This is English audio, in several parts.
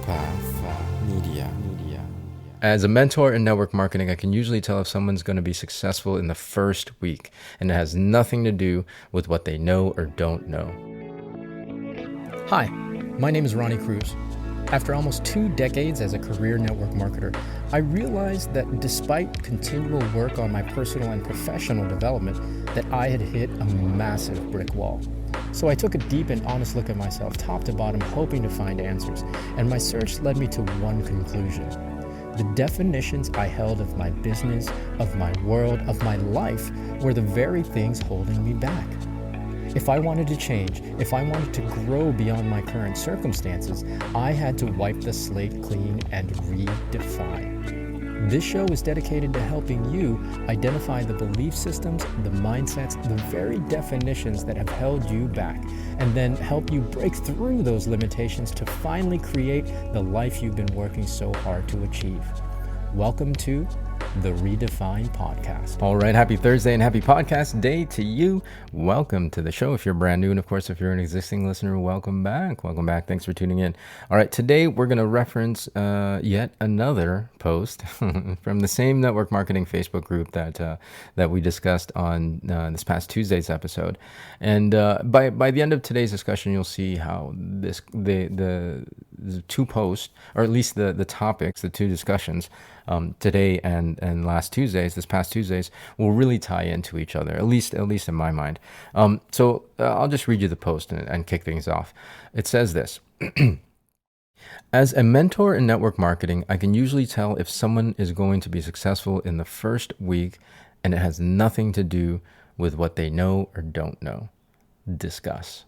Media. As a mentor in network marketing, I can usually tell if someone's going to be successful in the first week, and it has nothing to do with what they know or don't know. Hi, my name is Ronnie Cruz. After almost 2 decades as a career network marketer, I realized that despite continual work on my personal and professional development, that I had hit a massive brick wall. So I took a deep and honest look at myself, top to bottom, hoping to find answers, and my search led me to one conclusion. The definitions I held of my business, of my world, of my life were the very things holding me back. If I wanted to change, if I wanted to grow beyond my current circumstances, I had to wipe the slate clean and redefine. This show is dedicated to helping you identify the belief systems, the mindsets, the very definitions that have held you back, and then help you break through those limitations to finally create the life you've been working so hard to achieve. Welcome to the Redefine Podcast. All right, happy Thursday and happy podcast day to you. Welcome to the show if you're brand new. And of course, if you're an existing listener, welcome back. Welcome back. Thanks for tuning in. All right, today we're going to reference yet another post from the same network marketing Facebook group that we discussed on this past Tuesday's episode. And by the end of today's discussion, you'll see how the two posts, or at least the topics, the two discussions, today and last Tuesdays, this past Tuesdays, will really tie into each other, at least in my mind. So I'll just read you the post and kick things off. It says this. As a mentor in network marketing, I can usually tell if someone is going to be successful in the first week, and it has nothing to do with what they know or don't know. Discuss.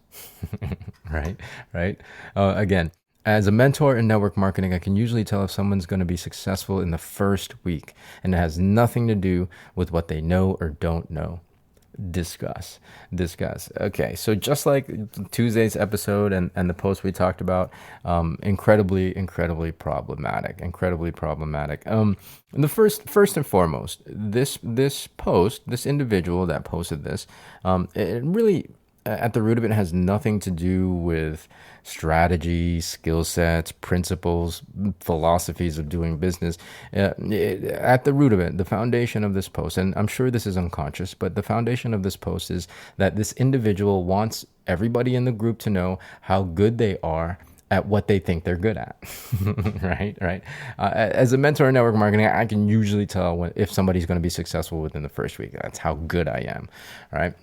Right? Again. As a mentor in network marketing, I can usually tell if someone's going to be successful in the first week, and it has nothing to do with what they know or don't know. Discuss. Okay, so just like Tuesday's episode and the post we talked about, incredibly problematic. And the first and foremost, this post, this individual that posted this, it really, at the root of it, has nothing to do with strategy, skill sets, principles, philosophies of doing business. At the root of it, the foundation of this post, and I'm sure this is unconscious, but the foundation of this post is that this individual wants everybody in the group to know how good they are at what they think they're good at. right? As a mentor in network marketing, I can usually tell if somebody's going to be successful within the first week. That's how good I am. All right.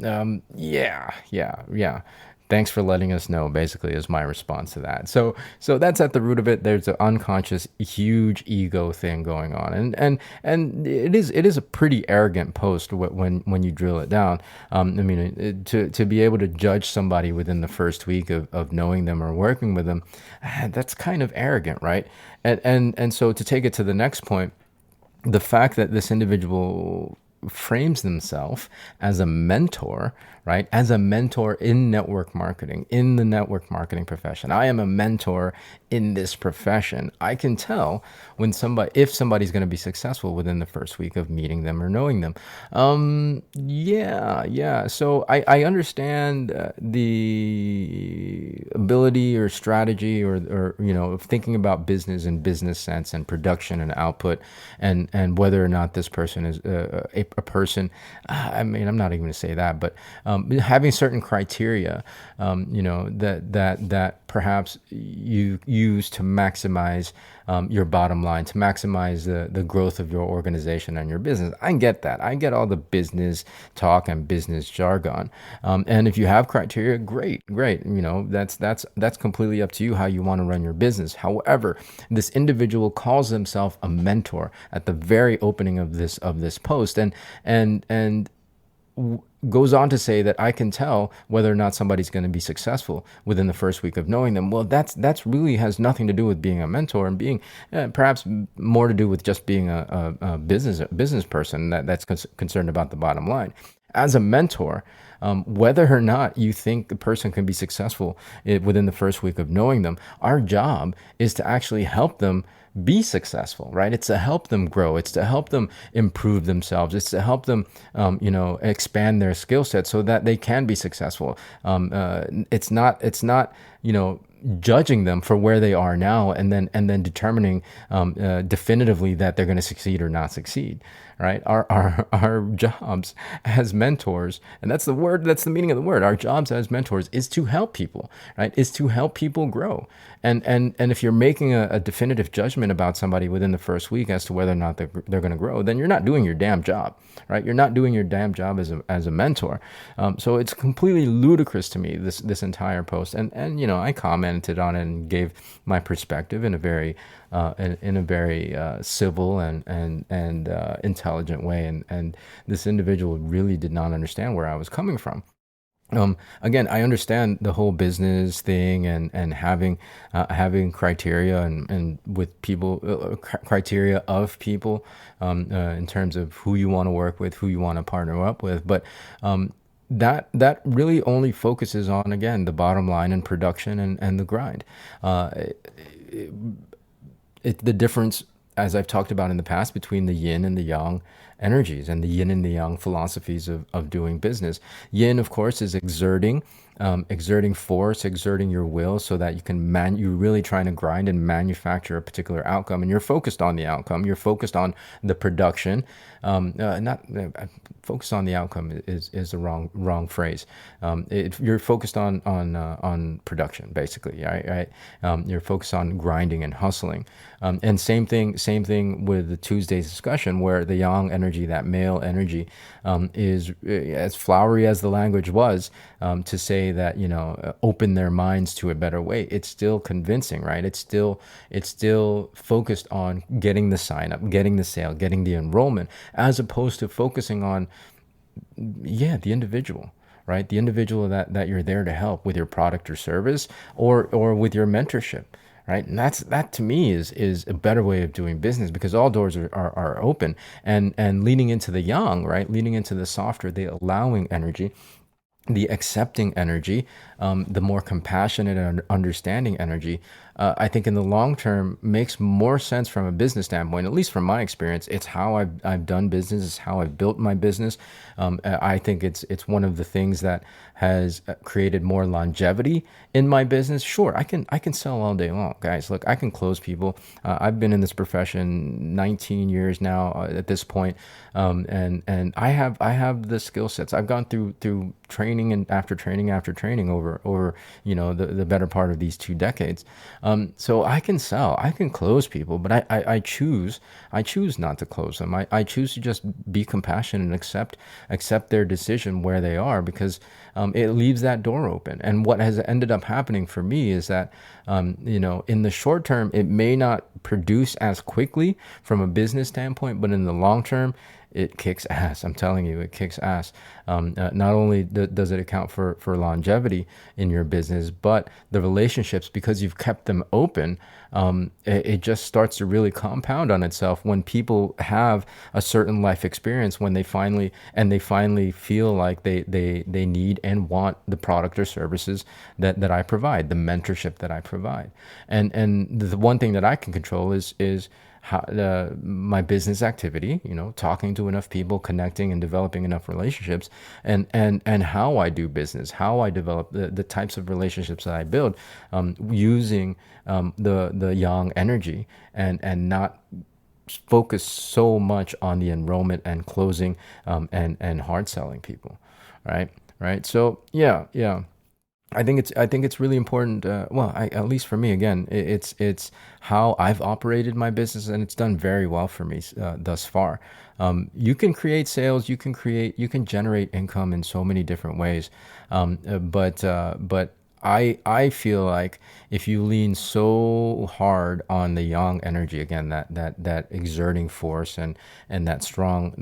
Yeah. Thanks for letting us know, basically, is my response to that. So that's at the root of it. There's an unconscious, huge ego thing going on. And it is a pretty arrogant post when you drill it down. To be able to judge somebody within the first week of knowing them or working with them, that's kind of arrogant, right? And so to take it to the next point, the fact that this individual frames themselves as a mentor, right? As a mentor in network marketing, in the network marketing profession. I am a mentor in this profession. I can tell if somebody's going to be successful within the first week of meeting them or knowing them. So I understand the ability or strategy or of thinking about business and business sense and production and output and whether or not this person is a person. I'm not even going to say that, but having certain criteria, that perhaps you use to maximize your bottom line, to maximize the growth of your organization and your business. I get that. I get all the business talk and business jargon. And if you have criteria, great. That's completely up to you how you want to run your business. However, this individual calls himself a mentor at the very opening of this post, and goes on to say that I can tell whether or not somebody's going to be successful within the first week of knowing them. Well, that's really has nothing to do with being a mentor and being perhaps more to do with just being a business person that's concerned about the bottom line. As a mentor, Whether or not you think the person can be successful within the first week of knowing them, our job is to actually help them be successful, right? It's to help them grow. It's to help them improve themselves. It's to help them, expand their skill set so that they can be successful. It's not, judging them for where they are now and then determining definitively that they're going to succeed or not succeed, right? Our jobs as mentors, and that's the word, that's the meaning of the word. Our jobs as mentors is to help people, right? Is to help people grow. And if you're making a definitive judgment about somebody within the first week as to whether or not they're going to grow, then you're not doing your damn job, right? You're not doing your damn job as a mentor. So it's completely ludicrous to me, this entire post. And I commented on it and gave my perspective in a very civil and intelligent way. And this individual really did not understand where I was coming from. Again, I understand the whole business thing and having criteria and with people, criteria of people, in terms of who you want to work with, who you want to partner up with. But that really only focuses on, again, the bottom line and production and the grind. The difference, as I've talked about in the past, between the yin and the yang energies and the yin and the yang philosophies of doing business. Yin, of course, is exerting force, exerting your will so that you can you're really trying to grind and manufacture a particular outcome, and you're focused on the outcome. You're focused on the production. Not focused on the outcome is the wrong phrase. You're focused on production, basically, right? You're focused on grinding and hustling. And same thing with the Tuesday's discussion, where the yang energy, that male energy, is as flowery as the language was, to say that, open their minds to a better way. It's still convincing, right? It's still focused on getting the sign up, getting the sale, getting the enrollment, as opposed to focusing on, the individual, right? The individual that you're there to help with your product or service, or with your mentorship, right? And that to me is a better way of doing business, because all doors are open, and leaning into the yang, right? Leaning into the softer, the allowing energy, the accepting energy, the more compassionate and understanding energy, I think in the long term makes more sense from a business standpoint. At least from my experience, it's how I've done business. It's how I've built my business. I think it's one of the things that has created more longevity in my business. Sure, I can sell all day long, guys. Look, I can close people. I've been in this profession 19 years now at this point, and I have the skill sets. I've gone through training and after training over the better part of these 2 decades. So I can sell, I can close people, but I choose not to close them. I choose to just be compassionate and accept their decision where they are, because it leaves that door open. And what has ended up happening for me is that, in the short term, it may not produce as quickly from a business standpoint, but in the long term, it kicks ass. I'm telling you, it kicks ass. Not only does it account for longevity in your business, but the relationships, because you've kept them open, it just starts to really compound on itself when people have a certain life experience, when they finally feel like they need and want the product or services that I provide, the mentorship that I provide. And the one thing that I can control is my business activity, talking to enough people, connecting and developing enough relationships, and how I do business, how I develop the types of relationships that I build, using the yang energy, and not focus so much on the enrollment and closing, and hard selling people, right. So yeah. I think it's really important. At least for me, again, it's how I've operated my business, and it's done very well for me thus far. You can create sales, you can generate income in so many different ways, but I feel like if you lean so hard on the yang energy, again, that exerting force and that strong,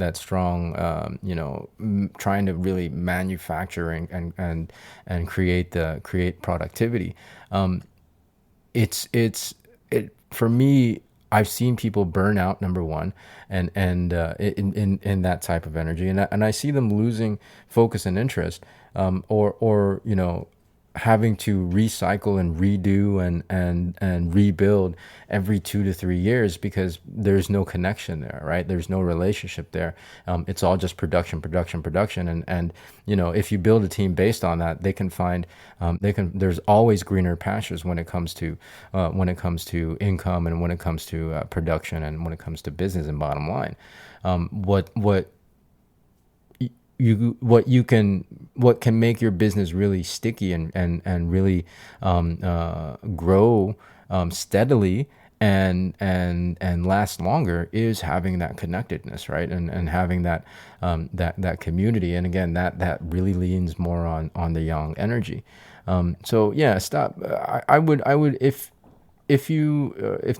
trying to really manufacture and create productivity, it for me, I've seen people burn out, number one, and in that type of energy, and I see them losing focus and interest, or having to recycle and redo and rebuild every 2 to 3 years because there's no connection there, right? There's no relationship there. It's all just production, and if you build a team based on that, they can find there's always greener pastures when it comes to income, and when it comes to production, and when it comes to business and bottom line. What can make your business really sticky and really grow steadily and last longer is having that connectedness, right? And having that that community. And again, that really leans more on the yang energy. So yeah, stop. I would if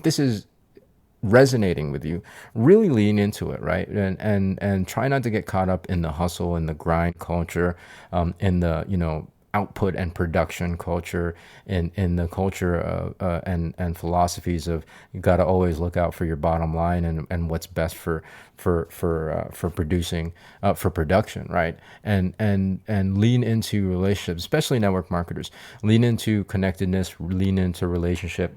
this is resonating with you, really lean into it, right? And try not to get caught up in the hustle and the grind culture, in the output and production culture, in the culture of and philosophies of you got to always look out for your bottom line and what's best for producing, for production, right? And lean into relationships, especially network marketers. Lean into connectedness, lean into relationship,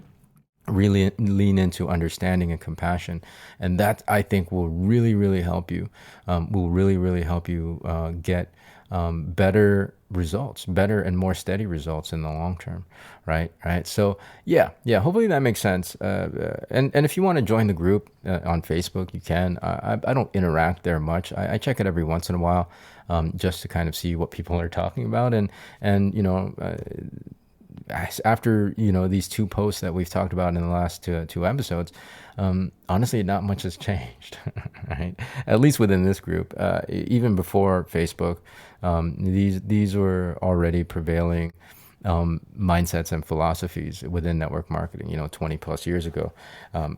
really lean into understanding and compassion, and that I think will really help you. Will really help you get better results, better and more steady results in the long term, right? So yeah. Hopefully that makes sense. And if you want to join the group on Facebook, you can. I don't interact there much. I check it every once in a while, just to kind of see what people are talking about, and after these 2 posts that we've talked about in the last two episodes, honestly, not much has changed, right? At least within this group. Even before Facebook, these were already prevailing mindsets and philosophies within network marketing, 20 plus years ago.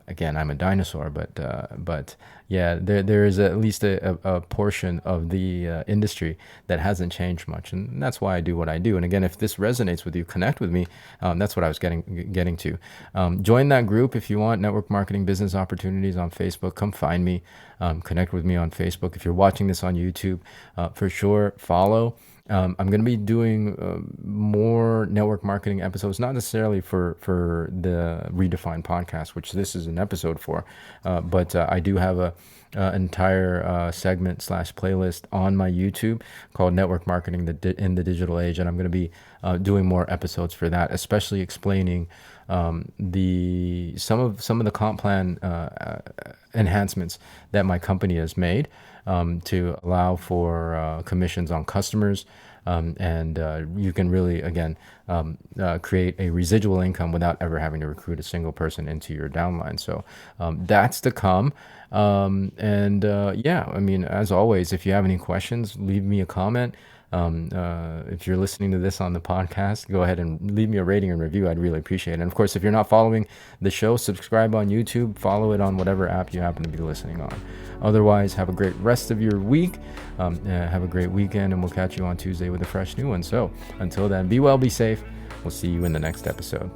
Again, I'm a dinosaur, but yeah, there is at least a portion of the industry that hasn't changed much, and that's why I do what I do. And again, if this resonates with you, connect with me. That's what I was getting to. Join that group if you want. Network Marketing Business Opportunities on Facebook. Come find me. Connect with me on Facebook. If you're watching this on YouTube, for sure follow. I'm going to be doing more network marketing episodes, not necessarily for the Redefined podcast, which this is an episode for, but I do have an entire segment / playlist on my YouTube called Network Marketing in the Digital Age, and I'm going to be doing more episodes for that, especially explaining some of the comp plan enhancements that my company has made to allow for commissions on customers, and you can really, again, create a residual income without ever having to recruit a single person into your downline. So that's to come. Yeah, I mean, as always, if you have any questions, leave me a comment. If you're listening to this on the podcast, go ahead and leave me a rating and review. I'd really appreciate it. And of course, if you're not following the show, subscribe on YouTube, follow it on whatever app you happen to be listening on. Otherwise, have a great rest of your week. Have a great weekend, and we'll catch you on Tuesday with a fresh new one. So until then, be well, be safe. We'll see you in the next episode.